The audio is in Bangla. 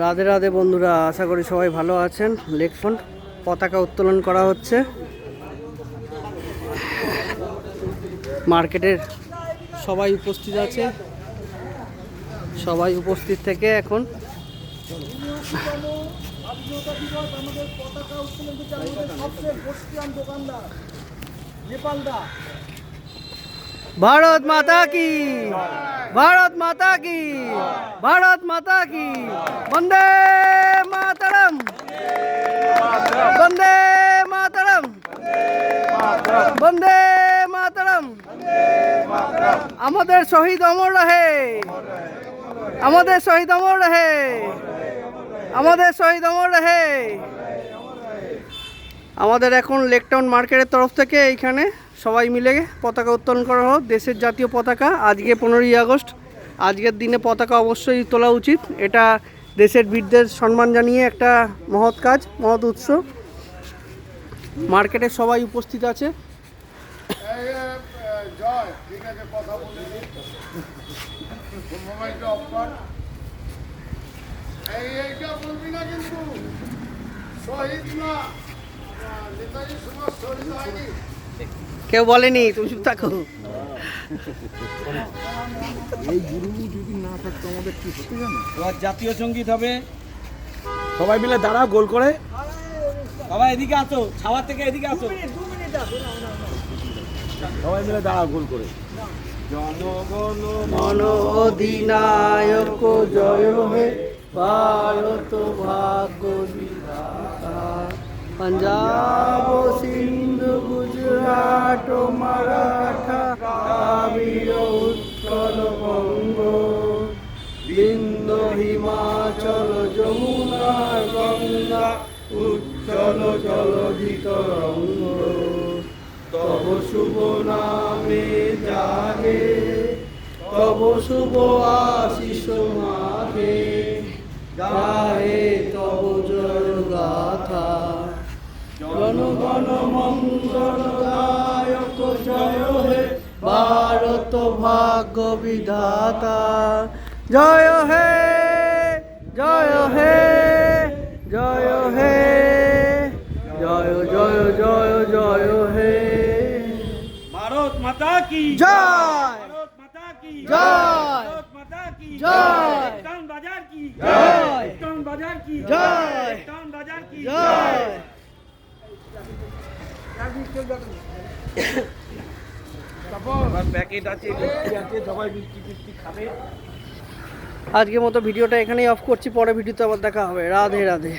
রাধে রাধে বন্ধুরা, আশা করি সবাই ভালো আছেন। লেকফ্রন্ট পতাকা উত্তোলন করা হচ্ছে। মার্কেটের সবাই উপস্থিত আছে, সবাই উপস্থিত থেকে এখন ভারত মাতা কি, ভারত মাতা কি, ভারত মাতা কি, বন্দে মাতরম, বন্দে মাতরম, বন্দে মাতরম। আমাদের শহীদ অমর রহে, আমাদের শহীদ অমর রহে, আমাদের শহীদ অমর রহে। আমাদের এখন লেকটাউন মার্কেটের তরফ থেকে এইখানে সবাই মিলে পতাকা উত্তোলন করা হোক, দেশের জাতীয় পতাকা। আজকে 15ই আগস্ট, আজকের দিনে পতাকা অবশ্যই তোলা উচিত। এটা দেশের বীরদের সম্মান জানিয়ে একটা মহৎ কাজ, মহৎ উৎসব। মার্কেটে সবাই উপস্থিত আছে। কেউ বলেনি, তুমি চুপ থাকো। এই গুরু যদি না থাকতো আমাদের কি হতে জানো? এবার জাতীয় সঙ্গীত হবে। সবাই মিলে দাঁড়াও গোল করে। বাবা এদিকে আসো, ছাওয়ার থেকে এদিকে আসো। সবাই মিলে দাঁড়াও গোল করে। জনগণ মন অধিনায়ক জয় হে ভারত ভাগ্য বিধাতা। पंजाब सिंध गुजरात मराठा काबीर उत्कल बंग बिंदु हिमाचल যমুনা গঙ্গা উজ্জ্বল জলধি তরঙ্গ তব শুভ নামে জাগে তব শুভ আশিস মাগে গায়ে তব জয় গাথা জনগণ মঙ্গলদায়ক জয় হে ভারত ভাগ্য বিধাতা। জয় হে জয় হে জয় হে জয় জয় জয় জয় হে। ভারত মাতা কি জয়, ভারত মাতা কি জয়, ভারত মাতা কি জয়, টাউন বাজার কি জয়, টাউন বাজার কি জয়, টাউন বাজার কি জয়। প্যাকেট আছে, সবাই মিষ্টি খাবে। আজকের মতো ভিডিওটা এখানেই অফ করছি, পরে ভিডিওতে আবার দেখা হবে। রাধে রাধে।